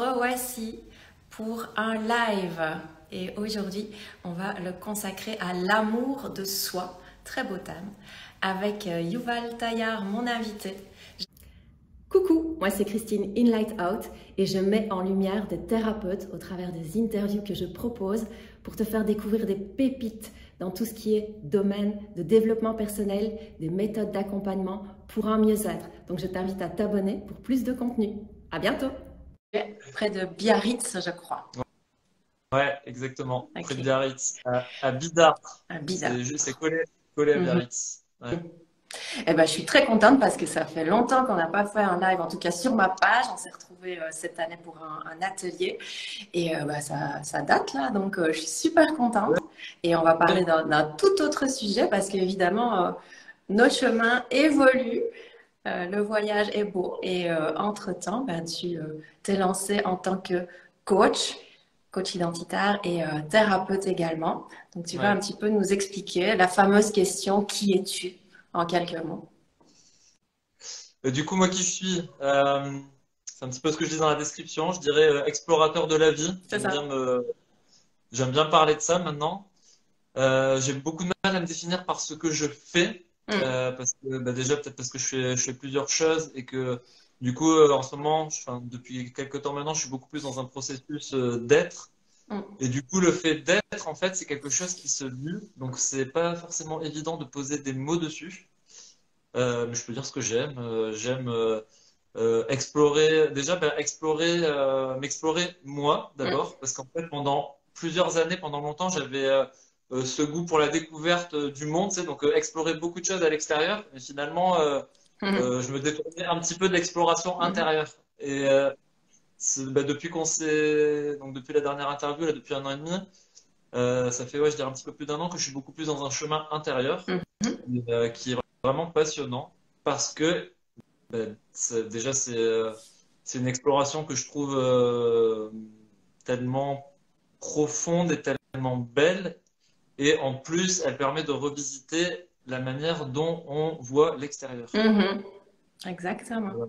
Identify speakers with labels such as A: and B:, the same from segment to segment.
A: Revoici pour un live et aujourd'hui on va le consacrer à l'amour de soi, très beau thème, avec Yuval Tayar, mon invité. Coucou, moi c'est Christine in Light Out et je mets en lumière des thérapeutes au travers des interviews que je propose pour te faire découvrir des pépites dans tout ce qui est domaine de développement personnel, des méthodes d'accompagnement pour un mieux-être. Donc je t'invite à t'abonner pour plus de contenu. À bientôt! Près de Biarritz, je crois.
B: Ouais, exactement.
A: Ok.
B: Près de Biarritz, à Bidart.
A: À Bidart.
B: C'est collé à Biarritz. Ouais.
A: Eh ben, je suis très contente parce que ça fait longtemps qu'on n'a pas fait un live, en tout cas sur ma page. On s'est retrouvés cette année pour un atelier et ça date là, donc je suis super contente. Et on va parler d'un tout autre sujet parce qu'évidemment, nos chemins évoluent. Le voyage est beau et entre-temps, tu t'es lancé en tant que coach, coach identitaire et thérapeute également. Donc tu vas un
B: Ouais.
A: petit peu nous expliquer la fameuse question qui es-tu en quelques mots.
B: Du coup, moi qui suis, c'est un petit peu ce que je dis dans la description, je dirais explorateur de la vie.
A: C'est ça.
B: J'aime bien parler de ça maintenant. J'ai beaucoup de mal à me définir par ce que je fais,
A: Mm.
B: parce que déjà peut-être parce que je fais plusieurs choses et que du coup en ce moment, enfin, depuis quelques temps maintenant, je suis beaucoup plus dans un processus d'être.
A: Mm.
B: Et du coup, le fait d'être, en fait, c'est quelque chose qui se vit. Donc, c'est pas forcément évident de poser des mots dessus. Mais je peux dire ce que j'aime. J'aime explorer, déjà, m'explorer moi
A: Mm.
B: d'abord. Parce qu'en fait, pendant plusieurs années, pendant longtemps, j'avais ce goût pour la découverte du monde, tu sais, donc explorer beaucoup de choses à l'extérieur. Mais finalement,
A: Mm.
B: je me détournais un petit peu de l'exploration
A: Mm.
B: intérieure. Et depuis donc depuis la dernière interview, là, depuis un an et demi, ça fait, ouais, je dirais un petit peu plus d'un an que je suis beaucoup plus dans un chemin intérieur
A: Mm.
B: qui est vraiment passionnant parce que déjà c'est une exploration que je trouve tellement profonde et tellement belle et en plus elle permet de revisiter la manière dont on voit l'extérieur.
A: Mhm. Exactement.
B: Ouais.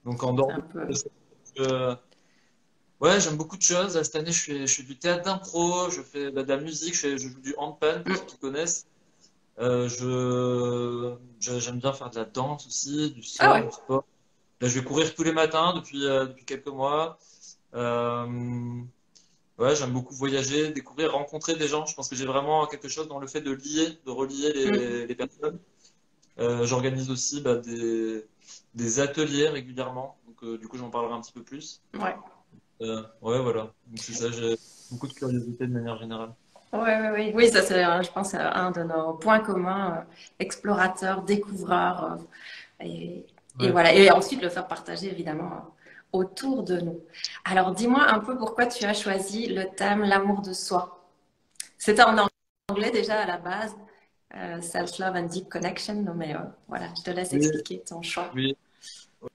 B: Donc en
A: C'est
B: dehors
A: un peu.
B: de ça, ouais, j'aime beaucoup de choses. Cette année, je fais du théâtre d'impro, je fais de la musique, je joue du handpan pour ceux
A: Mm.
B: qui connaissent. J'aime bien faire de la danse aussi, du
A: Ah
B: surf,
A: ouais.
B: du sport. Là, je vais courir tous les matins depuis quelques mois. Euh, ouais, j'aime beaucoup voyager, découvrir, rencontrer des gens. Je pense que j'ai vraiment quelque chose dans le fait de lier, de relier
A: Mm.
B: les personnes. J'organise aussi des ateliers régulièrement. Donc, du coup, j'en parlerai un petit peu plus.
A: Ouais.
B: Ouais, voilà. Donc, c'est ça, j'ai beaucoup de curiosité de manière générale.
A: Ouais, ouais, ouais. Oui, ça c'est, je pense, un de nos points communs, explorateurs, découvreurs, et
B: Ouais.
A: voilà. Et ensuite le faire partager évidemment autour de nous. Alors, dis-moi un peu pourquoi tu as choisi le thème l'amour de soi. C'était en anglais déjà à la base, Self-Love and Deep Connection, non, mais voilà, je te laisse
B: Oui,
A: expliquer ton choix.
B: oui.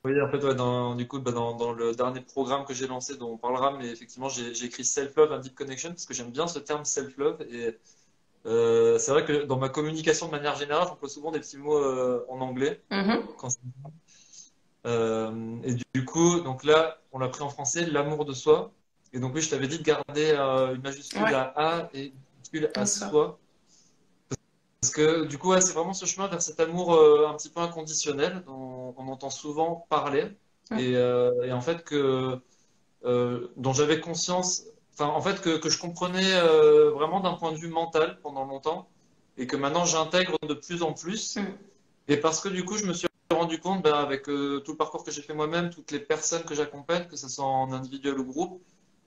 B: Oui, en fait, ouais, du coup, dans le dernier programme que j'ai lancé, dont on parlera, mais effectivement, j'ai écrit Self-Love and Deep Connection parce que j'aime bien ce terme Self-Love. Et c'est vrai que dans ma communication de manière générale, j'emploie souvent des petits mots en anglais.
A: Mhm.
B: Quand et du coup, donc là, on l'a pris en français, l'amour de soi. Et donc, oui, je t'avais dit de garder une majuscule
A: Ouais,
B: à A et une majuscule à
A: bien sûr.
B: soi. Parce que du coup, ouais, c'est vraiment ce chemin vers cet amour un petit peu inconditionnel dont on entend souvent parler et en fait dont j'avais conscience, enfin en fait que je comprenais vraiment d'un point de vue mental pendant longtemps et que maintenant j'intègre de plus en plus
A: Mm.
B: et parce que du coup je me suis rendu compte avec tout le parcours que j'ai fait moi-même, toutes les personnes que j'accompagne, que ce soit en individuel ou groupe,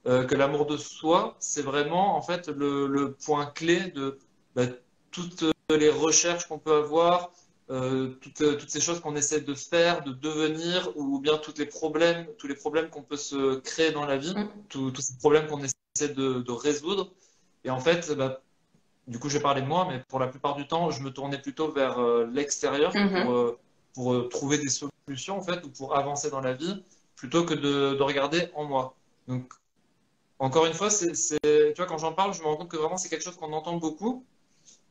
B: que l'amour de soi, c'est vraiment en fait le point clé de bah, toutes les recherches qu'on peut avoir, toutes ces choses qu'on essaie de faire, de devenir, ou bien tous les problèmes qu'on peut se créer dans la vie,
A: Mm.
B: tous ces problèmes qu'on essaie de résoudre. Et en fait, du coup, je vais parler de moi, mais pour la plupart du temps, je me tournais plutôt vers l'extérieur
A: Mhm.
B: pour trouver des solutions, en fait, ou pour avancer dans la vie, plutôt que de regarder en moi. Donc, encore une fois, tu vois, quand j'en parle, je me rends compte que vraiment c'est quelque chose qu'on entend beaucoup,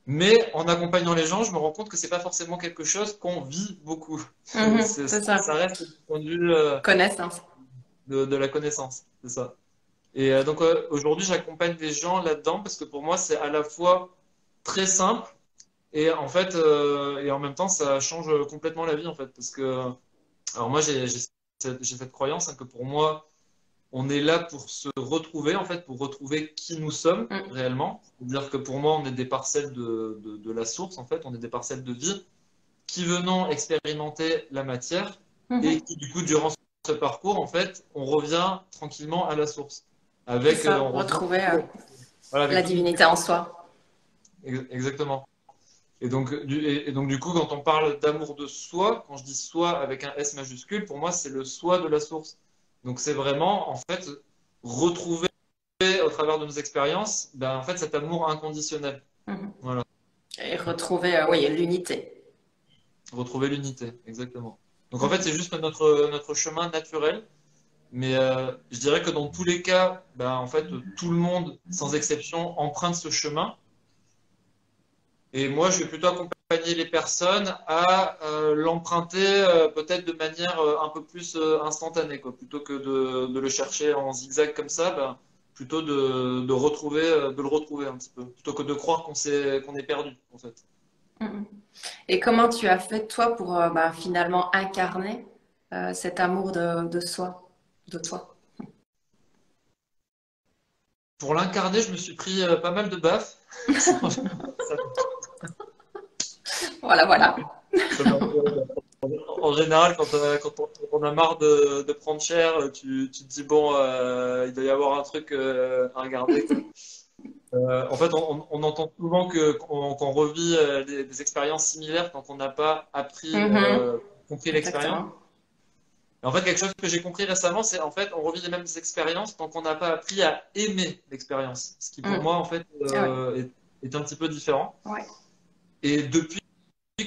B: mais en accompagnant les gens, je me rends compte que c'est pas forcément quelque chose qu'on vit beaucoup.
A: Mhm. C'est ça.
B: Ça reste du point de vue
A: Connaissance.
B: de la connaissance. c'est ça. Et donc aujourd'hui, j'accompagne des gens là-dedans parce que pour moi, c'est à la fois très simple et en fait, et en même temps, ça change complètement la vie en fait. Parce que, alors moi, j'ai cette croyance hein, que pour moi, on est là pour se retrouver en fait, pour retrouver qui nous sommes
A: Mm.
B: réellement. C'est-à-dire que pour moi, on est des parcelles de la source en fait, on est des parcelles de vie qui venons expérimenter la matière et
A: Mhm.
B: qui, du coup, durant ce parcours, en fait, on revient tranquillement à la source.
A: C'est
B: Avec,
A: ça,
B: on revient
A: retrouver
B: voilà, avec
A: la
B: toutes nos
A: divinité en soi.
B: exactement. Et donc, du coup, quand on parle d'amour de soi, quand je dis soi avec un S majuscule, pour moi, c'est le soi de la source. Donc, c'est vraiment, en fait, retrouver au travers de nos expériences, ben, en fait, cet amour inconditionnel.
A: Mhm.
B: Voilà.
A: Et retrouver, oui, l'unité.
B: Retrouver l'unité, exactement. Donc, en fait,
A: Mhm.
B: c'est juste notre chemin naturel. Mais je dirais que dans tous les cas, ben, en fait, tout le monde, sans exception, emprunte ce chemin. Et moi, je vais plutôt accompagner les personnes à l'emprunter peut-être de manière un peu plus instantanée, quoi. Plutôt que de le chercher en zigzag comme ça, ben, plutôt de le retrouver un petit peu. Plutôt que de croire qu'on est perdu, en fait.
A: Mhm. Et comment tu as fait, toi, pour finalement incarner cet amour de soi, de toi?
B: Pour l'incarner, je me suis pris pas mal de baffes. Ça,
A: Voilà, voilà.
B: ça m'a En général, quand on a marre de prendre cher, tu te dis, bon, il doit y avoir un truc à regarder, quoi. En fait, on entend souvent qu'on revit des expériences similaires quand on n'a pas appris,
A: Mhm.
B: compris l'expérience.
A: Exactement.
B: Et en fait, quelque chose que j'ai compris récemment, c'est en fait, on revit les mêmes expériences tant qu'on n'a pas appris à aimer l'expérience. Ce qui, pour
A: Mm.
B: moi, en fait,
A: Ah ouais.
B: est un petit peu différent.
A: Ouais.
B: Et depuis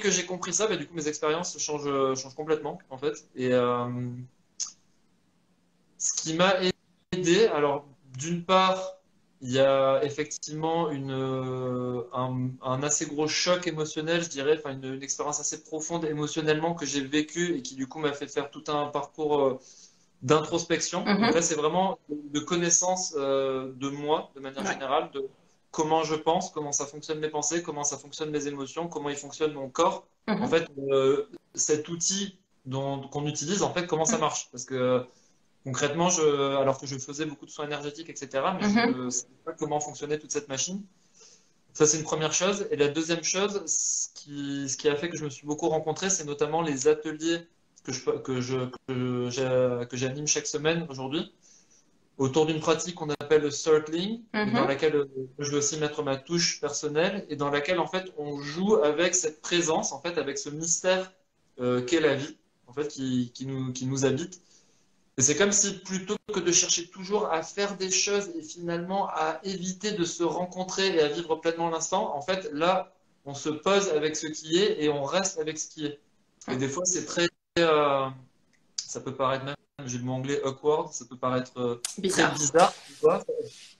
B: que j'ai compris ça, bah, du coup, mes expériences changent complètement, en fait. Et, ce qui m'a aidé, alors d'une part, il y a effectivement un assez gros choc émotionnel, je dirais, enfin une expérience assez profonde émotionnellement que j'ai vécue et qui du coup m'a fait faire tout un parcours d'introspection. Donc là,
A: Mhm.
B: c'est vraiment de connaissance de moi, de manière
A: Ouais.
B: générale, de comment je pense, comment ça fonctionne mes pensées, comment ça fonctionne mes émotions, comment il fonctionne mon corps. En
A: Mhm.
B: fait, cet outil qu'on utilise, en fait, comment ça marche. Parce que concrètement, alors que je faisais beaucoup de soins énergétiques, etc., mais je
A: Mhm.
B: ne savais pas comment fonctionnait toute cette machine. Ça, c'est une première chose. Et la deuxième chose, ce qui a fait que je me suis beaucoup rencontré, c'est notamment les ateliers que j'anime chaque semaine aujourd'hui, autour d'une pratique qu'on appelle le circling, et dans
A: Mhm.
B: laquelle je vais aussi mettre ma touche personnelle, et dans laquelle, en fait, on joue avec cette présence, en fait, avec ce mystère qu'est la vie, en fait, qui nous habite. Et c'est comme si plutôt que de chercher toujours à faire des choses et finalement à éviter de se rencontrer et à vivre pleinement l'instant, en fait, là, on se pose avec ce qui est et on reste avec ce qui est. Et des fois, c'est ça peut paraître même, j'ai le mot anglais awkward, ça peut paraître très
A: Bizarre.
B: bizarre, tu vois.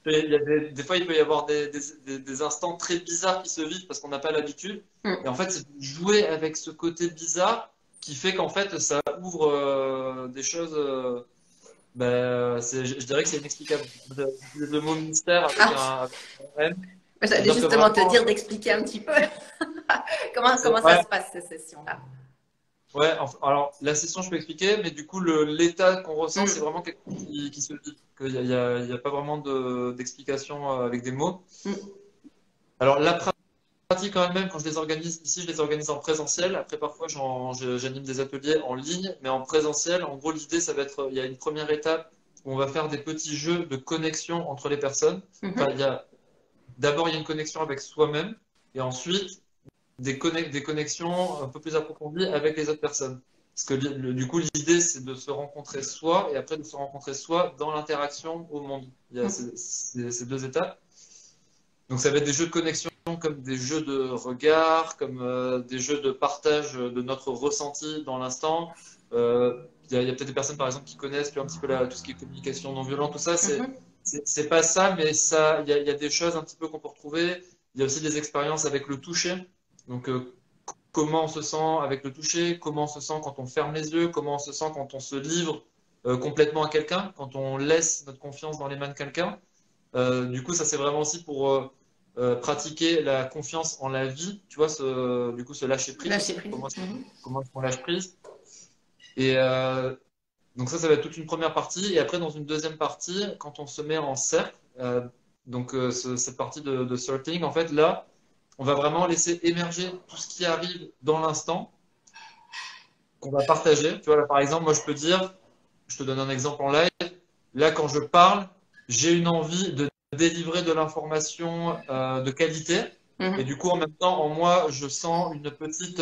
B: Il y a des fois, il peut y avoir des instants très bizarres qui se vivent parce qu'on n'a pas l'habitude. Et
A: Mm.
B: en fait, c'est de jouer avec ce côté bizarre qui fait qu'en fait, ça ouvre des choses. Je dirais que c'est inexplicable. J'utilise le mot mystère
A: Ah,
B: avec un M.
A: j'allais
B: C'est-à-dire que
A: justement te
B: vraiment,
A: dire d'expliquer un petit peu comment ça
B: ouais,
A: se passe, ces sessions-là.
B: ouais, alors la session, je peux expliquer, mais du coup, l'état qu'on ressent, c'est
A: Mm.
B: vraiment quelque chose qui se vit. Il y a pas vraiment d'explication avec des mots.
A: Mm.
B: Alors, la pratique en elle-même, quand je les organise ici, je les organise en présentiel. Après, parfois, j'anime des ateliers en ligne, mais en présentiel, en gros, l'idée, ça va être, il y a une première étape où on va faire des petits jeux de connexion entre les personnes. Enfin,
A: Mhm.
B: d'abord, il y a une connexion avec soi-même, et ensuite, des connexions un peu plus approfondies avec les autres personnes. Parce que du coup, l'idée, c'est de se rencontrer soi, et après de se rencontrer soi dans l'interaction au monde. Il y a
A: Mm.
B: ces deux étapes. Donc ça va être des jeux de connexion comme des jeux de regard, comme des jeux de partage de notre ressenti dans l'instant. Il y a peut-être des personnes par exemple qui connaissent un petit peu tout ce qui est communication non violente, tout ça.
A: Mhm.
B: C'est pas ça, mais il y a des choses un petit peu qu'on peut retrouver. Il y a aussi des expériences avec le toucher. Donc comment on se sent avec le toucher, comment on se sent quand on ferme les yeux, comment on se sent quand on se livre. complètement à quelqu'un, quand on laisse notre confiance dans les mains de quelqu'un. Du coup, ça c'est vraiment aussi pour pratiquer la confiance en la vie, tu vois, du coup, se lâcher prise
A: Lâcher
B: aussi.
A: prise.
B: Comment est-ce qu'on lâche prise? Et donc ça va être toute une première partie. Et après, dans une deuxième partie, quand on se met en cercle, donc cette partie de sorting, en fait, là, on va vraiment laisser émerger tout ce qui arrive dans l'instant, qu'on va partager. Tu vois, là, par exemple, moi, je peux dire, je te donne un exemple en live. Là, quand je parle, j'ai une envie de délivrer de l'information de qualité. Et du coup, en même temps, en moi, je sens une petite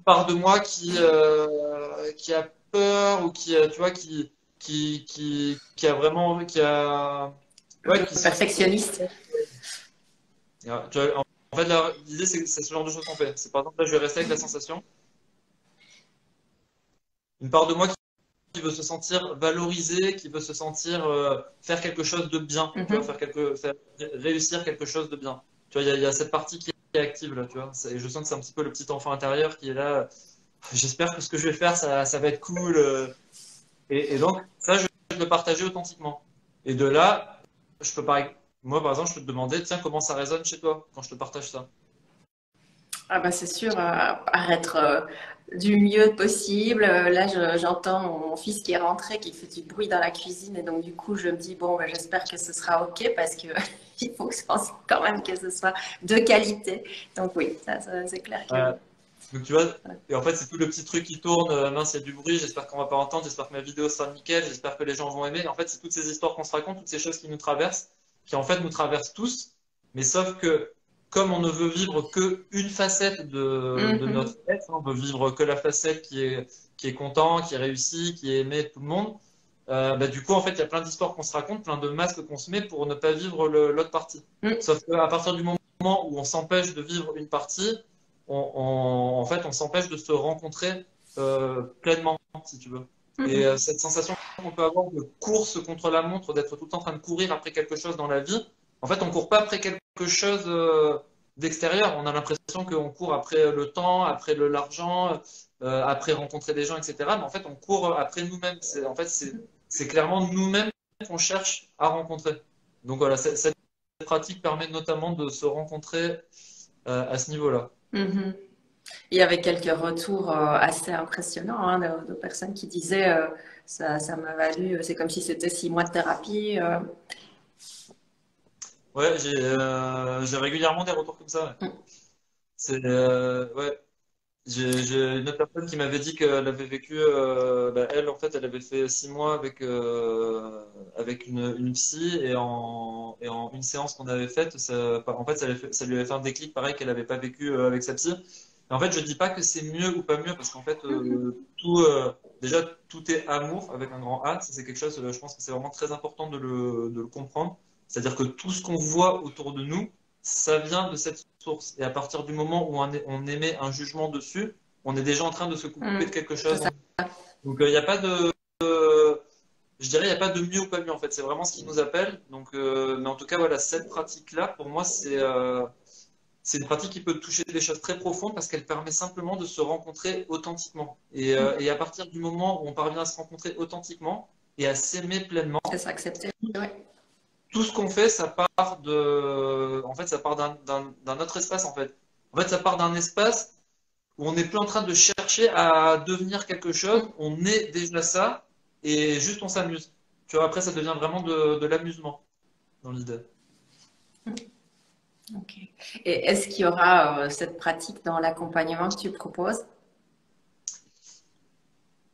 B: part de moi qui a peur ou qui, tu vois, qui a vraiment, ouais, qui sent.
A: Perfectionniste.
B: Tu vois, en fait, l'idée, c'est ce genre de choses qu'on fait. C'est par exemple, là, je vais rester avec la sensation. Une part de moi qui veut se sentir valorisé, qui veut se sentir faire quelque chose de bien, tu vois, réussir quelque chose de bien. Tu vois, il y a cette partie qui est active là, tu vois. Je sens que c'est un petit peu le petit enfant intérieur qui est là. J'espère que ce que je vais faire, ça va être cool. Et donc, ça, je vais le partager authentiquement. Et de là, moi, par exemple, je peux te demander, tiens, comment ça résonne chez toi quand je te partage ça?
A: Ah bah c'est sûr, paraître du mieux possible. Là, j'entends mon fils qui est rentré, qui fait du bruit dans la cuisine, et donc du coup, je me dis bon, bah, j'espère que ce sera ok parce que il faut que quand même que ce soit de qualité. Donc oui, ça, c'est clair que.
B: Euh, donc, tu vois,
A: Voilà.
B: et en fait, c'est tout le petit truc qui tourne. Mince, il y a du bruit, j'espère qu'on va pas entendre, j'espère que ma vidéo sera nickel, j'espère que les gens vont aimer. En fait, c'est toutes ces histoires qu'on se raconte, toutes ces choses qui nous traversent, qui en fait nous traversent tous. Mais sauf que, comme on ne veut vivre que une facette de notre
A: Mhm.
B: être, on veut vivre que la facette qui est content, qui est réussi, qui est aimé de tout le monde. Bah, du coup, en fait, il y a plein d'histoires qu'on se raconte, plein de masques qu'on se met pour ne pas vivre l'autre partie.
A: Mm.
B: Sauf qu'à partir du moment où on s'empêche de vivre une partie, en fait, on s'empêche de se rencontrer pleinement, si tu veux. Et
A: Mhm.
B: cette sensation qu'on peut avoir de course contre la montre, d'être tout le temps en train de courir après quelque chose dans la vie, en fait, on court pas après quelque chose d'extérieur. On a l'impression qu'on court après le temps, après l'argent, après rencontrer des gens, etc. Mais en fait, on court après nous-mêmes. En fait, c'est clairement nous-mêmes qu'on cherche à rencontrer. Donc voilà, cette pratique permet notamment de se rencontrer à ce niveau-là.
A: Mhm. Et avec quelques retours assez impressionnants hein, de personnes qui disaient ça m'a valu, c'est comme si c'était 6 mois de thérapie.
B: Ouais, j'ai régulièrement des retours comme ça. Ouais. Ouais. J'ai une autre personne qui m'avait dit qu'elle avait vécu, elle en fait, elle avait fait 6 mois avec une psy et en une séance qu'on avait faite, en fait, ça lui avait fait un déclic pareil qu'elle n'avait pas vécu avec sa psy. Et en fait, je dis pas que c'est mieux ou pas mieux parce qu'en fait, déjà tout est amour avec un grand A. Ça, c'est quelque chose, je pense que c'est vraiment très important de le comprendre. C'est-à-dire que tout ce qu'on voit autour de nous, ça vient de cette source. Et à partir du moment où on émet un jugement dessus, on est déjà en train de se couper de
A: Mm.
B: quelque
A: C'est
B: chose.
A: ça.
B: Donc, il n'y a pas je dirais, il n'y a pas de mieux ou pas mieux en fait. C'est vraiment ce qui nous appelle. Donc, mais en tout cas, voilà, cette pratique-là, pour moi, c'est une pratique qui peut toucher des choses très profondes parce qu'elle permet simplement de se rencontrer authentiquement. Et à partir du moment où on parvient à se rencontrer authentiquement et à s'aimer pleinement,
A: C'est s'accepter. Ouais.
B: tout ce qu'on fait, en fait, ça part d'un autre espace, en fait. En fait, ça part d'un espace où on n'est plus en train de chercher à devenir quelque chose, on est déjà ça, et juste on s'amuse. Tu vois, après, ça devient vraiment de l'amusement, dans l'idée.
A: Ok. Et est-ce qu'il y aura cette pratique dans l'accompagnement que tu proposes?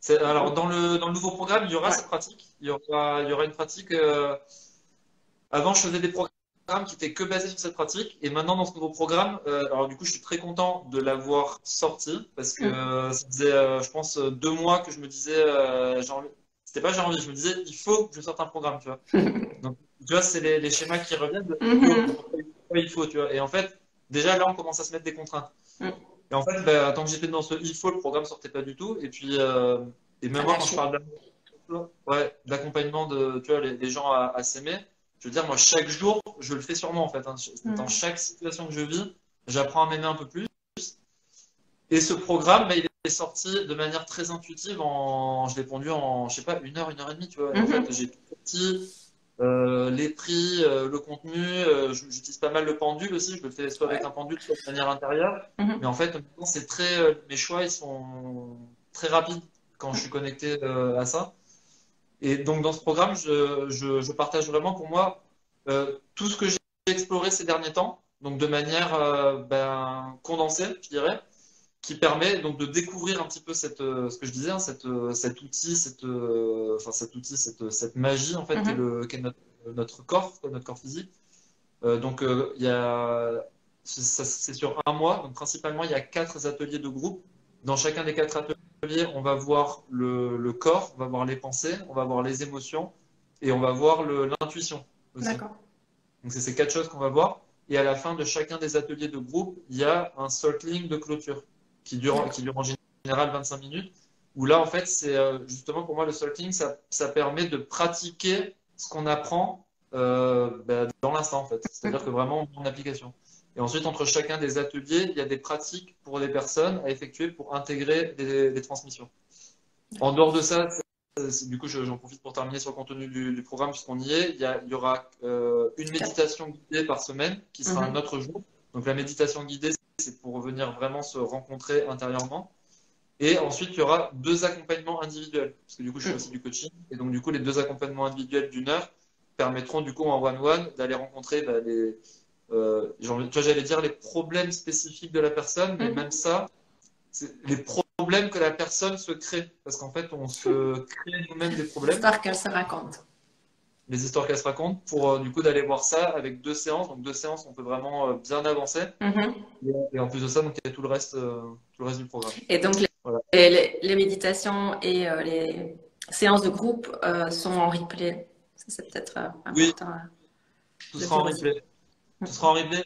B: Alors, dans le nouveau programme, il y aura
A: Ouais.
B: cette pratique. Il y aura une pratique. Avant, je faisais des programmes qui étaient que basés sur cette pratique. Et maintenant, dans ce nouveau programme, alors du coup, je suis très content de l'avoir sorti parce que
A: Mm.
B: ça faisait, je pense, 2 mois que je me disais, c'était pas j'ai envie, je me disais, il faut que je sorte un programme, tu vois. Donc, tu vois, c'est les schémas qui reviennent, il faut,
A: Mhm.
B: pourquoi il faut, tu vois. Et en fait, déjà là, on commence à se mettre des contraintes.
A: Mm.
B: Et en fait, tant que j'étais dans ce il faut, le programme sortait pas du tout. Et puis, et même
A: T'as
B: moi, quand je
A: lâché.
B: parle ouais, d'accompagnement de, tu vois, les gens à s'aimer. Je veux dire, moi, chaque jour, je le fais sur moi, en fait. Hein. Dans
A: Mm.
B: chaque situation que je vis, j'apprends à m'aimer un peu plus. Et ce programme, il est est sorti de manière très intuitive. Je l'ai pondu en, je sais pas, une heure et demie, tu vois. Et en
A: Mhm.
B: fait, j'ai tout petit, les prix, le contenu. J'utilise pas mal le pendule aussi. Je le fais soit avec
A: Ouais.
B: un pendule, soit de manière intérieure. Mais
A: Mhm.
B: en fait, maintenant, c'est très, mes choix, ils sont très rapides quand je suis connecté à ça. Et donc, dans ce programme, je partage vraiment pour moi tout ce que j'ai exploré ces derniers temps, donc de manière condensée, je dirais, qui permet donc de découvrir un petit peu ce que je disais, hein, cet outil, cette magie en fait
A: Mhm.
B: qu'est notre corps, notre corps physique. Il y a, c'est sur un mois, donc principalement il y a 4 ateliers de groupe. Dans chacun des 4 ateliers, on va voir le corps, on va voir les pensées, on va voir les émotions et on va voir l'intuition aussi.
A: D'accord.
B: Donc c'est ces 4 choses qu'on va voir. Et à la fin de chacun des ateliers de groupe, il y a un circling de clôture
A: D'accord.
B: qui dure en général 25 minutes. Où là, en fait, c'est justement pour moi le circling, ça permet de pratiquer ce qu'on apprend dans l'instant, en fait. C'est-à-dire que
A: Mhm.
B: vraiment en application. Et ensuite, entre chacun des ateliers, il y a des pratiques pour les personnes à effectuer pour intégrer des transmissions. En dehors de ça, du coup, j'en profite pour terminer sur le contenu du programme, puisqu'on y est. Il y aura une
A: Quatre.
B: méditation guidée par semaine, qui sera un
A: Mhm.
B: autre jour. Donc la méditation guidée, c'est pour venir vraiment se rencontrer intérieurement. Et ensuite, il y aura 2 accompagnements individuels, parce que du coup, je fais aussi
A: Mhm.
B: du coaching. Et donc, du coup, les 2 accompagnements individuels d'une heure permettront, du coup, en one-one, d'aller rencontrer tu vois, j'allais dire les problèmes spécifiques de la personne, mais même
A: Mhm.
B: ça, c'est les problèmes que la personne se crée. Parce qu'en fait, on se crée nous-mêmes des problèmes,
A: L'histoire qu'elle se raconte.
B: les histoires qu'elle se raconte, pour du coup d'aller voir ça avec 2 séances. Donc 2 séances, on peut vraiment bien avancer.
A: Mhm.
B: Et en plus de ça, donc, il y a tout le reste du programme.
A: Et donc,
B: Voilà.
A: les méditations et les séances de groupe sont en replay. Ça, c'est peut-être
B: Oui,
A: important
B: tout
A: de
B: sera en
A: dire aussi.
B: replay. Tout sera en replay.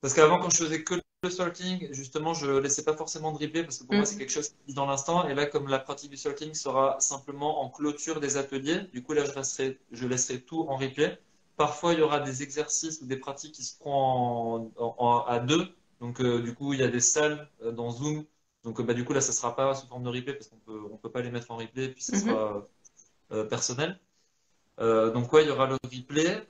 B: Parce qu'avant, quand je faisais que le stalking, justement, je laissais pas forcément de replay parce que pour moi, c'est
A: Mhm.
B: quelque chose qui est dans l'instant. Et là, comme la pratique du stalking sera simplement en clôture des ateliers, du coup, là, je laisserai tout en replay. Parfois, il y aura des exercices ou des pratiques qui se feront à deux. Donc, du coup, il y a des salles dans Zoom. Donc, du coup, là, ça sera pas sous forme de replay parce on peut pas les mettre en replay, puis ça
A: Mhm.
B: sera personnel. Donc, ouais, il y aura le replay.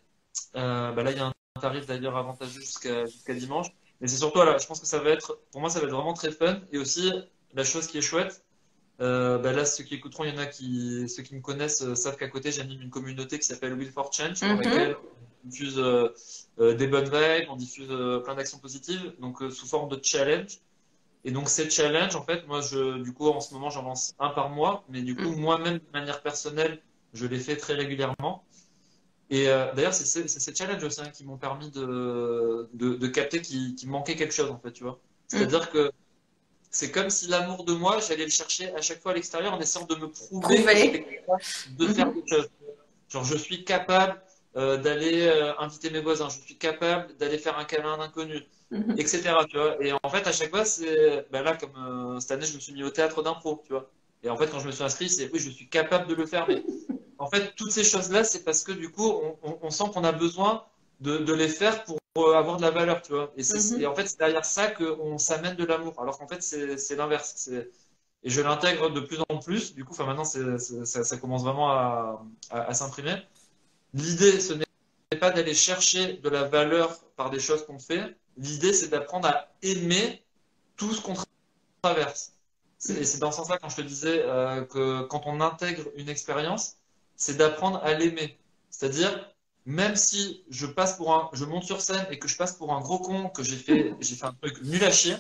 B: Là, il y a un tarif d'ailleurs avantageux jusqu'à dimanche. Mais c'est surtout, voilà, je pense que ça va être, pour moi, ça va être vraiment très fun. Et aussi, la chose qui est chouette, là, ceux qui écouteront, ceux qui me connaissent savent qu'à côté, j'anime une communauté qui s'appelle Will for Change, dans laquelle
A: Mhm.
B: on diffuse des bonnes vibes, on diffuse plein d'actions positives, donc sous forme de challenge. Et donc, ces challenges, en fait, moi, du coup, en ce moment, j'en lance un par mois, mais du coup,
A: Mhm.
B: moi-même, de manière personnelle, je les fais très régulièrement. Et d'ailleurs, c'est ces challenges aussi hein, qui m'ont permis de capter qu'il manquait quelque chose, en fait, tu vois.
A: Mhm.
B: C'est-à-dire que c'est comme si l'amour de moi, j'allais le chercher à chaque fois à l'extérieur en essayant de me prouver que j'étais
A: Prouver.
B: capable de faire
A: Mhm.
B: quelque chose. Genre, je suis capable d'aller inviter mes voisins, je suis capable d'aller faire un câlin à un inconnu,
A: Mhm.
B: etc. Tu vois. Et en fait, à chaque fois, c'est là, comme cette année, je me suis mis au théâtre d'impro, tu vois. Et en fait, quand je me suis inscrit, c'est oui, je suis capable de le faire, mais en fait, toutes ces choses-là, c'est parce que du coup, on sent qu'on a besoin de les faire pour avoir de la valeur, tu vois. Et en
A: Mhm.
B: fait, c'est derrière ça qu'on s'amène de l'amour. Alors qu'en fait, c'est l'inverse. Et je l'intègre de plus en plus. Du coup, enfin, maintenant, ça commence vraiment à s'imprimer. L'idée, ce n'est pas d'aller chercher de la valeur par des choses qu'on fait. L'idée, c'est d'apprendre à aimer tout ce qu'on traverse. Et c'est dans ce sens-là, quand je te disais que quand on intègre une expérience, c'est d'apprendre à l'aimer. C'est-à-dire, même si je monte sur scène et que je passe pour un gros con, que j'ai fait un truc nul à chier,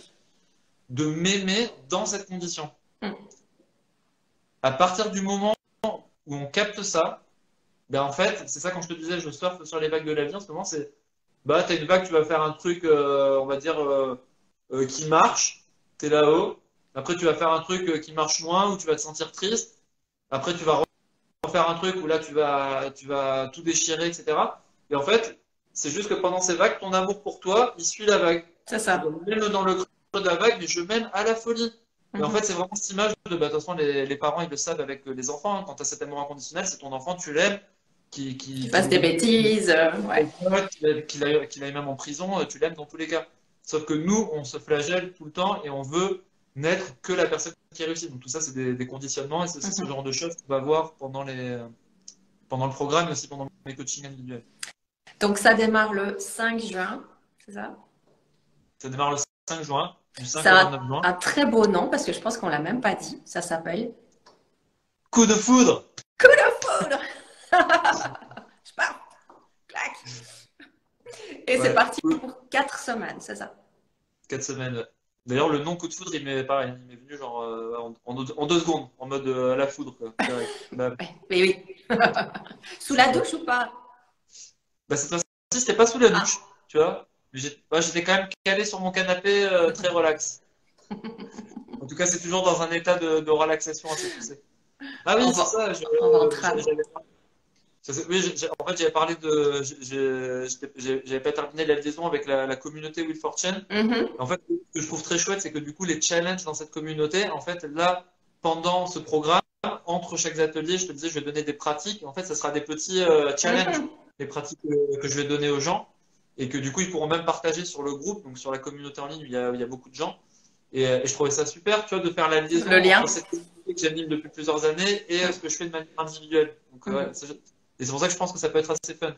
B: de m'aimer dans cette condition.
A: Mhm.
B: À partir du moment où on capte ça, ben en fait, c'est ça quand je te disais, je surfe sur les vagues de la vie en ce moment, t'as une vague, tu vas faire un truc, on va dire, qui marche, t'es là-haut. Après, tu vas faire un truc qui marche moins, où tu vas te sentir triste. Après, tu vas refaire un truc où là, tu vas tout déchirer, etc. Et en fait, c'est juste que pendant ces vagues, ton amour pour toi, il suit la vague.
A: C'est
B: C'est-à-dire,
A: ça.
B: même dans le creux de la vague, mais je mène à la folie. Et en fait,
A: Mhm.
B: c'est vraiment cette image de toute façon, les parents, ils le savent avec les enfants. Hein, quand tu as cet amour inconditionnel, c'est ton enfant, tu l'aimes,
A: Qui
B: qui
A: fasse des bêtises. Ouais.
B: qu'il aille même en prison, tu l'aimes dans tous les cas. Sauf que nous, on se flagelle tout le temps et on veut n'être que la personne qui réussit. Donc tout ça, c'est des conditionnements et c'est aussi ce genre de choses qu'on va voir pendant le programme et aussi pendant les coachings individuels.
A: Donc, ça démarre le 5 juin, c'est ça?
B: Ça démarre le 5 juin, du 5
A: C'est
B: au 29 juin.
A: un très beau nom parce que je pense qu'on l'a même pas dit. Ça s'appelle
B: Coup de foudre!
A: Coup de foudre. Je pars. Clac. Et c'est
B: Ouais,
A: parti pour 4 semaines, c'est ça?
B: 4 semaines. Ouais. D'ailleurs, le nom coup de foudre, il m'est pareil, il m'est venu genre en 2 secondes, en mode à la foudre, quoi, direct. Bam.
A: Oui, oui. Sous la douche ou pas?
B: Bah, cette fois-ci, c'était pas sous la
A: Ah.
B: douche, tu vois. Mais j'étais quand même calé sur mon canapé, très relax. En tout cas, c'est toujours dans un état de relaxation assez poussé. Ah oui,
A: On
B: c'est
A: va,
B: ça.
A: on va en tram.
B: Oui, en fait, j'avais parlé de. J'avais pas terminé la liaison avec la communauté Will for Change. En fait, ce que je trouve très chouette, c'est que du coup, les challenges dans cette communauté, en fait, là, pendant ce programme, entre chaque atelier, je te disais, je vais donner des pratiques. En fait, ça sera des petits challenges, les pratiques que je vais donner aux gens, et que du coup, ils pourront même partager sur le groupe, donc sur la communauté en ligne où il y a beaucoup de gens. Et je trouvais ça super, tu vois, de faire la liaison
A: Le lien.
B: entre cette communauté que j'anime depuis plusieurs années et ce que je fais de manière individuelle. Donc, ouais, et c'est pour ça que je pense que ça peut être assez fun.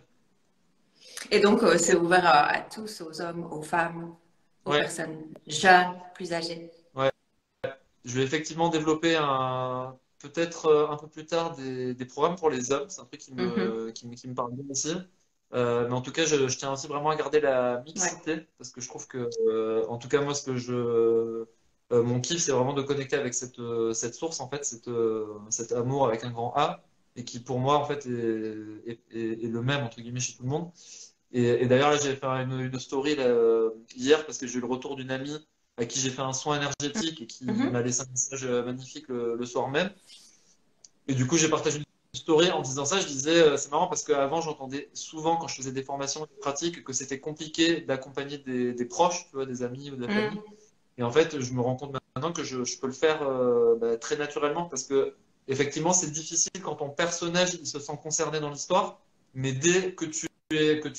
A: Et donc, c'est ouvert à tous, aux hommes, aux femmes, aux
B: Ouais,
A: personnes jeunes, plus âgées.
B: ouais. Je vais effectivement développer peut-être un peu plus tard des programmes pour les hommes. C'est un truc qui me parle bien aussi. Mais en tout cas, je tiens aussi vraiment à garder la
A: Ouais.
B: mixité parce que je trouve que, en tout cas, moi, mon kiff, c'est vraiment de connecter avec cette source, en fait, cet amour avec un grand A et qui, pour moi, en fait, est le même, entre guillemets, chez tout le monde. Et d'ailleurs, là, j'ai fait une story là, hier parce que j'ai eu le retour d'une amie à qui j'ai fait un soin énergétique et qui m'a laissé un message magnifique le soir même. Et du coup, j'ai partagé une story en disant ça. Je disais, c'est marrant parce qu'avant, j'entendais souvent quand je faisais des formations et des pratiques que c'était compliqué d'accompagner des proches, tu vois, des amis ou de la famille. Et en fait, je me rends compte maintenant que je peux le faire très naturellement parce que effectivement, c'est difficile quand ton personnage il se sent concerné dans l'histoire, mais dès que tu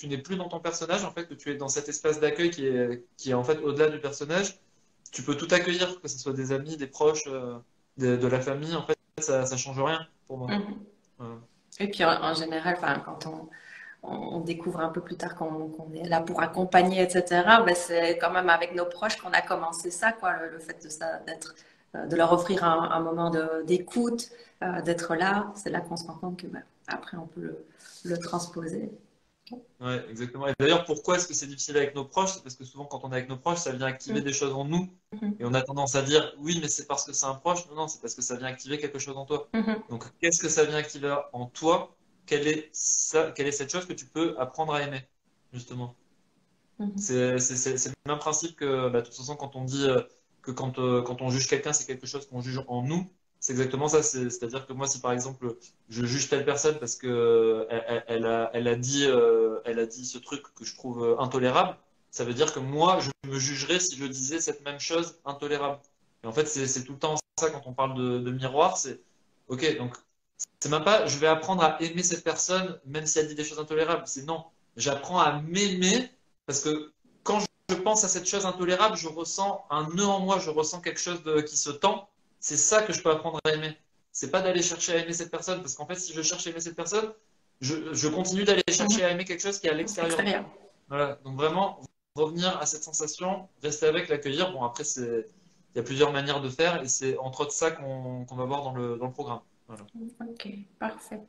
B: n'es plus dans ton personnage, en fait, que tu es dans cet espace d'accueil qui est en fait au-delà du personnage, tu peux tout accueillir, que ce soit des amis, des proches, de la famille. En fait, ça change rien pour moi.
A: Mhm.
B: Voilà.
A: Et puis, en général, enfin, quand on découvre un peu plus tard qu'on est là pour accompagner, etc., ben c'est quand même avec nos proches qu'on a commencé ça, quoi, le fait de ça, de leur offrir un moment d'écoute, d'être là. C'est là qu'on se rend compte que ben, après, on peut le transposer.
B: Ouais, exactement. Et d'ailleurs, pourquoi est-ce que c'est difficile avec nos proches? C'est parce que souvent, quand on est avec nos proches, ça vient activer des choses en nous. Et on a tendance à dire, oui, mais c'est parce que c'est un proche. Non, non, c'est parce que ça vient activer quelque chose en toi. Donc, qu'est-ce que ça vient activer en toi? Quelle est cette chose que tu peux apprendre à aimer, justement? C'est le même principe que, bah, de toute façon, quand on dit que quand on juge quelqu'un, c'est quelque chose qu'on juge en nous. C'est exactement ça. C'est-à-dire que moi, si par exemple, je juge telle personne parce que elle a dit ce truc que je trouve intolérable, ça veut dire que moi, je me jugerais si je disais cette même chose intolérable. Et en fait, c'est tout le temps ça quand on parle de miroir. C'est OK, donc c'est même pas je vais apprendre à aimer cette personne même si elle dit des choses intolérables. C'est non, j'apprends à m'aimer parce que quand je pense à cette chose intolérable, je ressens un nœud en moi, je ressens quelque chose qui se tend. C'est ça que je peux apprendre à aimer. C'est pas d'aller chercher à aimer cette personne, parce qu'en fait, si je cherche à aimer cette personne, je continue d'aller chercher à aimer quelque chose qui est à l'extérieur de moi.
A: Extérieur.
B: Voilà. Donc vraiment, revenir à cette sensation, rester avec, l'accueillir. Bon, après, il y a plusieurs manières de faire, et c'est entre autres ça qu'on va voir dans le programme. Voilà.
A: Ok, parfait.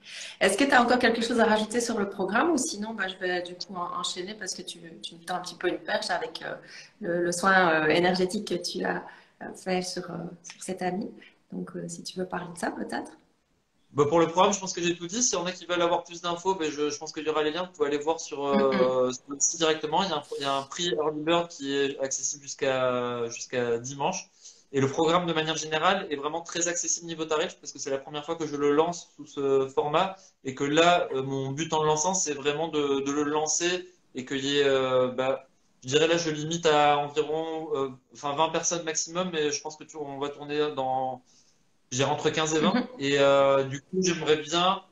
A: Est-ce que tu as encore quelque chose à rajouter sur le programme ou sinon bah, je vais du coup enchaîner parce que tu me tends un petit peu une perche avec le soin énergétique que tu as fait sur cette amie. Donc si tu veux parler de ça peut-être.
B: Bah, pour le programme, je pense que j'ai tout dit. S'il y en a qui veulent avoir plus d'infos, ben je pense qu'il y aura les liens. Vous pouvez aller voir sur le site directement. Il y a un prix Early Bird qui est accessible jusqu'à dimanche. Et le programme, de manière générale, est vraiment très accessible niveau tarif parce que c'est la première fois que je le lance sous ce format. Et que là, mon but en le lançant, c'est vraiment de le lancer et qu'il y ait, je dirais là, je limite à environ 20 personnes maximum. Mais je pense que on va tourner j'ai entre 15 et 20. Et du coup, j'aimerais bien.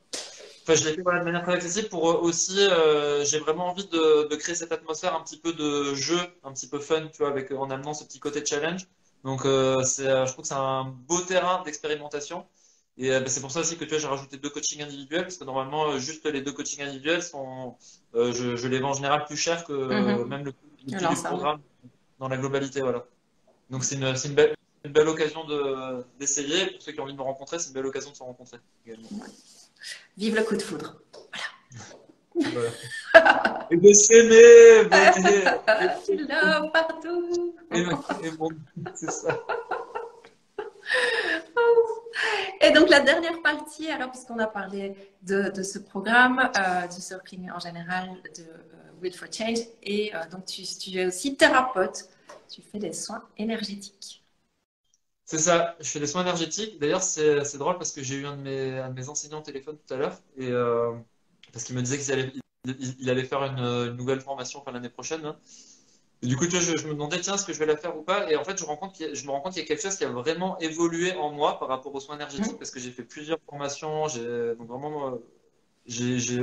B: Enfin, je l'ai fait voilà, de manière très accessible pour aussi. J'ai vraiment envie de créer cette atmosphère un petit peu de jeu, un petit peu fun, tu vois, en amenant ce petit côté challenge. Donc, je trouve que c'est un beau terrain d'expérimentation. Et bah, c'est pour ça aussi que tu vois, j'ai rajouté 2 coachings individuels, parce que normalement, juste les 2 coachings individuels je les vends en général plus cher que
A: Mhm.
B: même le prix du
A: L'ensemble.
B: programme dans la globalité, voilà. Donc une belle occasion d'essayer. Pour ceux qui ont envie de me rencontrer, c'est une belle occasion de se rencontrer également.
A: Ouais. Vive le coup de foudre.
B: Voilà. Et de s'aimer,
A: Tu l'as partout.
B: et, et bon, c'est ça.
A: Et donc la dernière partie, alors puisqu'on a parlé de ce programme, du circling en général, de Will for Change, et donc tu es aussi thérapeute, tu fais des soins énergétiques.
B: C'est ça, je fais des soins énergétiques. D'ailleurs, c'est drôle parce que j'ai eu un de mes enseignants au téléphone tout à l'heure, et parce qu'il me disait il allait faire une nouvelle formation enfin, l'année prochaine, hein. Et du coup, tu vois, je me demandais, tiens, est-ce que je vais la faire ou pas? Et en fait, je me rends compte qu'il y a quelque chose qui a vraiment évolué en moi par rapport aux soins énergétiques,
A: Mhm.
B: parce que j'ai fait plusieurs formations, donc vraiment, ouais, j'ai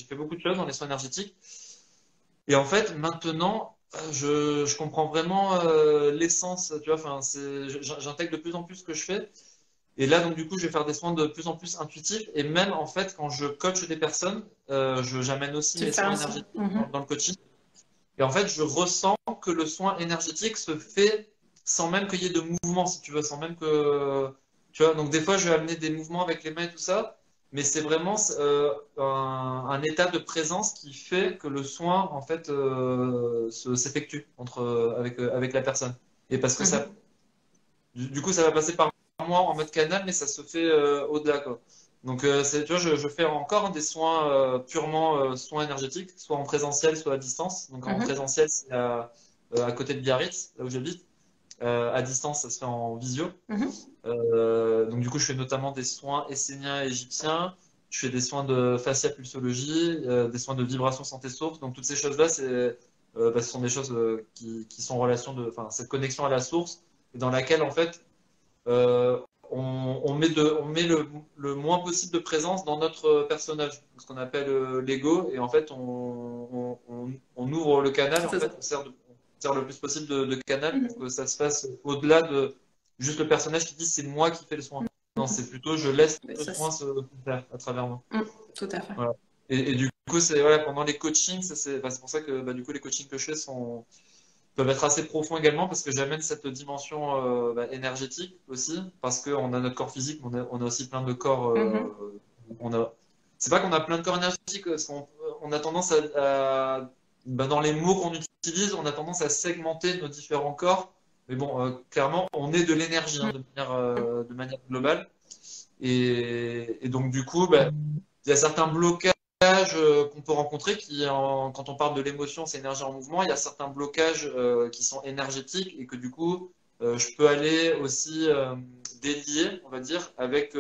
B: fait beaucoup de choses dans les soins énergétiques. Et en fait, maintenant, je comprends vraiment l'essence, tu vois, enfin, j'intègre de plus en plus ce que je fais. Et là, donc, du coup, je vais faire des soins de plus en plus intuitifs. Et même, en fait, quand je coach des personnes, j'amène aussi
A: Tu
B: mes
A: fais
B: soins
A: un soin.
B: énergétiques
A: Mhm.
B: dans le coaching. Et en fait, je ressens que le soin énergétique se fait sans même qu'il y ait de mouvement, si tu veux, sans même que. Tu vois, donc des fois, je vais amener des mouvements avec les mains et tout ça, mais c'est vraiment un état de présence qui fait que le soin, en fait, s'effectue avec la personne. Et parce que
A: Mhm.
B: du coup, ça va passer par moi en mode canal, mais ça se fait au-delà, quoi. Donc, tu vois, je fais encore des soins purement soins énergétiques, soit en présentiel, soit à distance. Donc, en
A: Mhm.
B: présentiel, c'est à côté de Biarritz, là où j'habite. À distance, ça se fait en visio.
A: Mhm.
B: Donc, du coup, je fais notamment des soins esséniens et égyptiens. Je fais des soins de fasciapulsologie, des soins de vibration santé source. Donc, toutes ces choses-là, ce sont des choses qui sont en relation enfin, cette connexion à la source, et dans laquelle, en fait, euh, on met le moins possible de présence dans notre personnage, ce qu'on appelle l'ego, et en fait, on ouvre le canal, en
A: C'est ça.
B: fait, on sert le plus possible de canal pour
A: Mhm.
B: que ça se fasse au-delà de juste le personnage qui dit c'est moi qui fais le soin. Non, c'est plutôt je laisse
A: Oui,
B: le
A: ça,
B: soin se faire à travers moi.
A: tout à fait.
B: Voilà. Et du coup, c'est voilà, pendant les coachings, c'est pour ça que bah, du coup, les coachings que je fais peuvent être assez profonds également parce que j'amène cette dimension énergétique aussi parce qu'on a notre corps physique, mais on a aussi plein de corps.
A: Mhm.
B: On a, c'est pas qu'on a plein de corps énergétiques, parce on a tendance bah, dans les mots qu'on utilise, on a tendance à segmenter nos différents corps. Mais bon, clairement, on est de l'énergie hein, de manière globale. Et donc, du coup, bah, il y a certains blocages qu'on peut rencontrer quand on parle de l'émotion, c'est énergie en mouvement. Il y a certains blocages qui sont énergétiques et que du coup, je peux aller aussi délier, on va dire, avec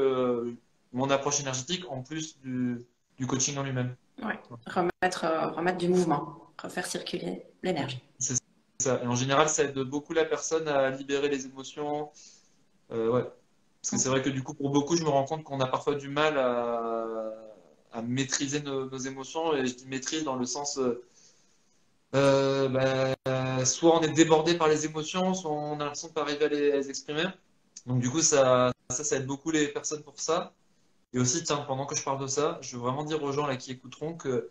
B: mon approche énergétique en plus du coaching en lui-même.
A: Ouais. Remettre du mouvement, refaire circuler l'énergie.
B: C'est ça. Et en général, ça aide beaucoup la personne à libérer les émotions. Ouais. Parce que c'est vrai que du coup, pour beaucoup, je me rends compte qu'on a parfois du mal à maîtriser nos émotions. Et je dis maîtrise dans le sens, soit on est débordé par les émotions, soit on a l'impression de pas arriver à les exprimer. Donc du coup, ça aide beaucoup les personnes pour ça. Et aussi, tiens, pendant que je parle de ça, je veux vraiment dire aux gens là qui écouteront que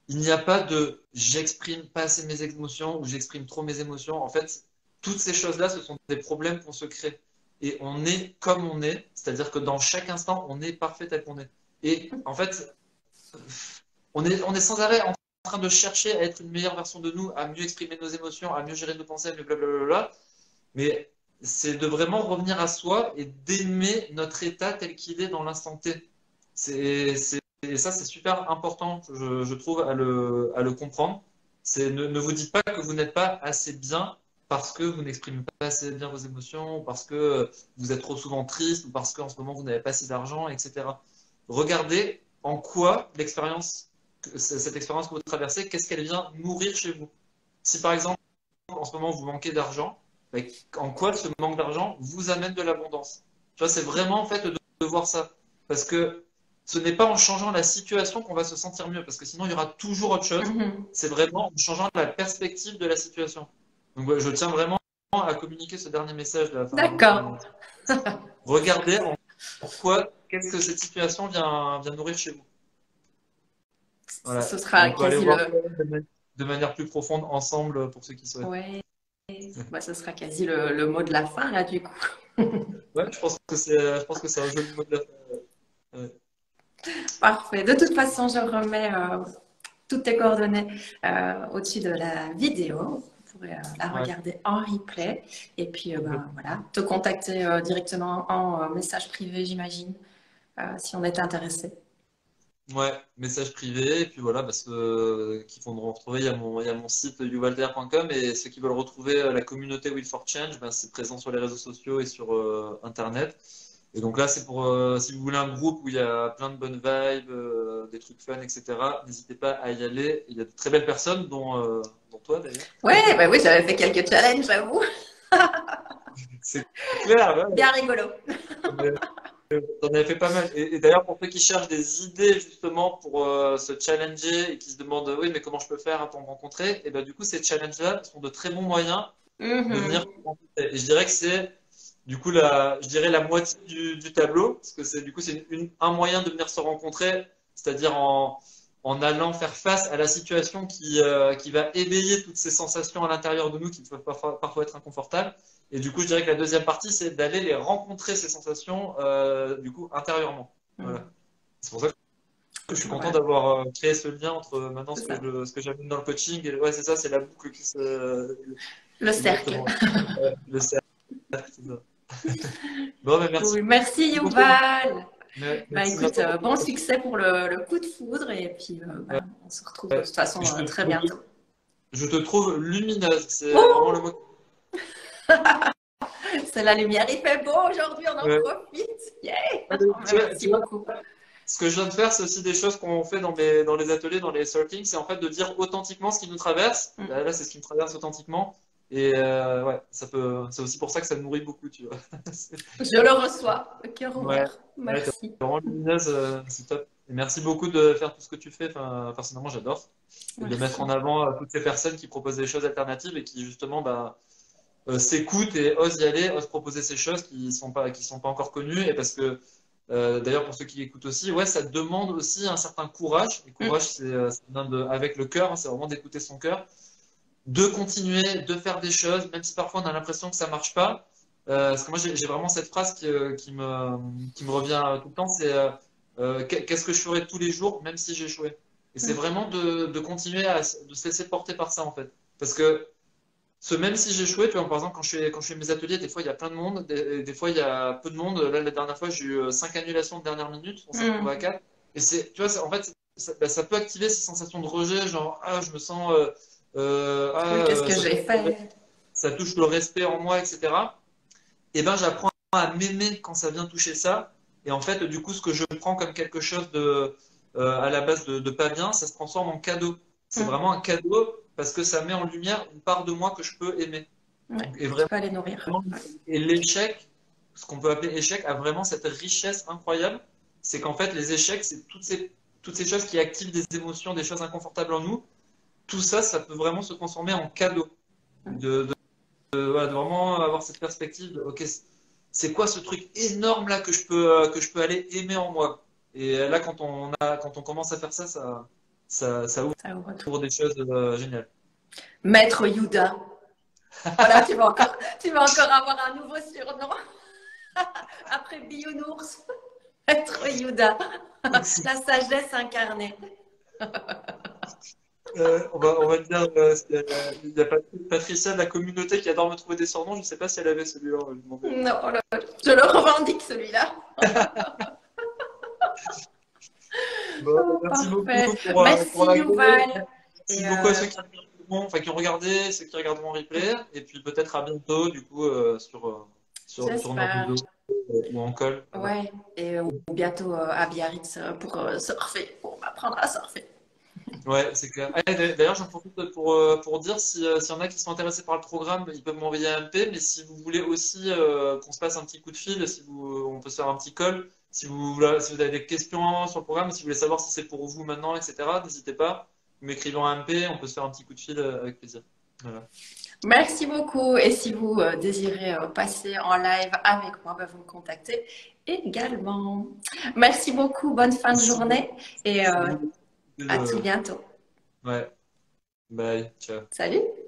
B: il n'y a pas de j'exprime pas assez mes émotions ou j'exprime trop mes émotions. En fait, toutes ces choses-là, ce sont des problèmes qu'on se crée. Et on est comme on est, c'est-à-dire que dans chaque instant, on est parfait tel qu'on est. Et en fait, on est sans arrêt en train de chercher à être une meilleure version de nous, à mieux exprimer nos émotions, à mieux gérer nos pensées, à mieux blablabla. Mais c'est de vraiment revenir à soi et d'aimer notre état tel qu'il est dans l'instant T. Et ça, c'est super important, je trouve, à le comprendre. Ne vous dites pas que vous n'êtes pas assez bien parce que vous n'exprimez pas assez bien vos émotions, ou parce que vous êtes trop souvent triste, ou parce qu'en ce moment vous n'avez pas assez d'argent, etc. Regardez en quoi cette expérience que vous traversez, qu'est-ce qu'elle vient nourrir chez vous. Si par exemple, en ce moment vous manquez d'argent, en quoi ce manque d'argent vous amène de l'abondance. Tu vois, c'est vraiment en fait de voir ça. Parce que ce n'est pas en changeant la situation qu'on va se sentir mieux, parce que sinon il y aura toujours autre chose.
A: Mhm.
B: C'est vraiment en changeant la perspective de la situation. Donc ouais, je tiens vraiment à communiquer ce dernier message là.
A: D'accord.
B: Regardez en quoi, qu'est-ce que cette situation vient nourrir chez vous. Voilà.
A: Ce
B: Et
A: sera
B: on peut aller
A: quasi
B: voir
A: le...
B: ça de manière plus profonde ensemble pour ceux qui souhaitent.
A: Ouais, bah, ce sera quasi le mot de la fin, là, du coup.
B: Ouais, je pense que c'est un joli mot de la fin. Ouais.
A: Parfait. De toute façon, je remets toutes tes coordonnées au-dessus de la vidéo. Vous pourrez la
B: Ouais,
A: regarder en replay. Et puis, bah,
B: complètement.
A: voilà, te contacter directement en message privé, j'imagine, si on est intéressé.
B: Ouais, message privé, et puis voilà, parce que qui vont nous retrouver, il y a mon site youvalter.com, et ceux qui veulent retrouver la communauté Will for Change, ben, c'est présent sur les réseaux sociaux et sur Internet. Et donc là, c'est pour si vous voulez un groupe où il y a plein de bonnes vibes, des trucs fun, etc. N'hésitez pas à y aller. Il y a de très belles personnes, dont toi d'ailleurs.
A: Ouais, bah oui, j'avais fait quelques challenges, j'avoue.
B: C'est clair,
A: Bien rigolo.
B: ouais. T'en avais fait pas mal. Et d'ailleurs, pour ceux qui cherchent des idées justement pour se challenger et qui se demandent, oui, mais comment je peux faire pour me rencontrer? Et ben du coup, ces challenges-là sont de très bons moyens de venir
A: Mhm.
B: se rencontrer. Et je dirais que c'est du coup je dirais la moitié du tableau, parce que c'est du coup c'est un moyen de venir se rencontrer, c'est-à-dire en allant faire face à la situation qui va éveiller toutes ces sensations à l'intérieur de nous qui peuvent parfois être inconfortables. Et du coup, je dirais que la deuxième partie, c'est d'aller les rencontrer, ces sensations, du coup, intérieurement. Voilà.
A: Mhm.
B: C'est pour ça que je suis content
A: Voilà,
B: d'avoir créé ce lien entre maintenant
A: c'est ça.
B: ce que j'amène dans le coaching. Et ouais, c'est ça, c'est la boucle qui se.
A: Le cercle.
B: Exactement. Ouais, le cercle, c'est ça. Bon, mais merci
A: Cool. Merci,
B: beaucoup.
A: Yuval. Bah
B: Merci de
A: écoute,
B: m'avoir
A: bon
B: écouté.
A: succès pour le coup de foudre et puis bah, on se retrouve de toute façon
B: Et
A: très bientôt.
B: je te trouve lumineuse. C'est vraiment le
A: Oh,
B: mot.
A: c'est la lumière, il fait beau aujourd'hui, on en
B: Ouais.
A: profite. Yeah.
B: Tu
A: Merci
B: vois,
A: beaucoup.
B: ce que je viens de faire, c'est aussi des choses qu'on fait dans les ateliers, dans les circlings, c'est en fait de dire authentiquement ce qui nous traverse.
A: Mm.
B: Là, c'est ce qui me traverse authentiquement. Et ouais, c'est aussi pour ça que ça me nourrit beaucoup, tu vois.
A: Je le reçois, le cœur
B: Ouais,
A: ouvert.
B: ouais, t'es
A: Merci.
B: vraiment lumineuse, c'est top. Et merci beaucoup de faire tout ce que tu fais. Enfin, personnellement, j'adore. Et de mettre en
A: Merci.
B: avant toutes ces personnes qui proposent des choses alternatives et qui, justement, bah, s'écoutent et osent y aller, osent proposer ces choses qui sont pas encore connues. Et parce que, d'ailleurs, pour ceux qui écoutent aussi, ouais, ça demande aussi un certain courage. Et
A: Mm.
B: courage, ça vient avec le cœur, hein, c'est vraiment d'écouter son cœur, de continuer, de faire des choses, même si parfois on a l'impression que ça marche pas. Parce que moi, j'ai vraiment cette phrase qui me revient tout le temps, c'est qu'est-ce que je ferais tous les jours, même si j'échouais. Et c'est
A: Mm.
B: vraiment de continuer de se laisser porter par ça, en fait. Parce que même si j'échouais, tu vois, par exemple, quand je fais mes ateliers, des fois il y a plein de monde, des fois il y a peu de monde. Là, la dernière fois, j'ai eu 5 annulations de dernière minute, on s'est retrouvé à
A: Mm.
B: 4. Et tu vois, en fait, ça peut activer ces sensations de rejet, genre, ah, je me sens,
A: Oui, qu'est-ce que j'ai fait?
B: ça touche le respect en moi, etc. Et ben, j'apprends à m'aimer quand ça vient toucher ça. Et en fait, du coup, ce que je prends comme quelque chose à la base de pas bien, ça se transforme en cadeau. C'est
A: Mm.
B: vraiment un cadeau parce que ça met en lumière une part de moi que je peux aimer.
A: Ouais,
B: Et
A: tu
B: vraiment,
A: peux aller nourrir. Ouais.
B: et l'échec, ce qu'on peut appeler échec, a vraiment cette richesse incroyable. C'est qu'en fait, les échecs, c'est toutes ces choses qui activent des émotions, des choses inconfortables en nous. Tout ça, ça peut vraiment se transformer en cadeau.
A: Mm.
B: Voilà, de vraiment avoir cette perspective de, ok, c'est quoi ce truc énorme là que je peux aller aimer en moi. Et là, quand on commence à faire ça, ça
A: Ça ouvre tout.
B: ouvre des choses géniales.
A: Maître Yoda. Voilà, tu vas encore avoir un nouveau surnom après Bionours. Maître Yoda. La sagesse incarnée.
B: On va dire, il y a Patricia de la communauté qui adore me trouver des surnoms. Je ne sais pas si elle avait celui-là. On va lui demander.
A: Non, je le revendique celui-là.
B: Bon,
A: Oh,
B: merci
A: parfait.
B: beaucoup pour
A: Merci
B: l'accueil.
A: Yuval.
B: Merci
A: Et
B: beaucoup à ceux qui ont regardé, ceux qui regarderont en replay. Et puis peut-être à bientôt, du coup, sur notre
A: j'espère.
B: vidéo ou en call. Voilà.
A: Ouais. Et bientôt à Biarritz pour surfer, pour m'apprendre à surfer.
B: Ouais, c'est clair. D'ailleurs, j'en profite pour dire s'il y en a qui sont intéressés par le programme, ils peuvent m'envoyer un MP. Mais si vous voulez aussi qu'on se passe un petit coup de fil, on peut se faire un petit call. Si vous avez des questions sur le programme, si vous voulez savoir si c'est pour vous maintenant, etc., n'hésitez pas. Vous m'écrivez un MP, on peut se faire un petit coup de fil avec plaisir. Voilà.
A: Merci beaucoup. Et si vous désirez passer en live avec moi, ben, vous me contactez également. Merci beaucoup. Bonne fin de
B: Si vous,
A: journée et
B: si vous voulez
A: à tout
B: le...
A: bientôt.
B: Ouais, bye, ciao.
A: Salut!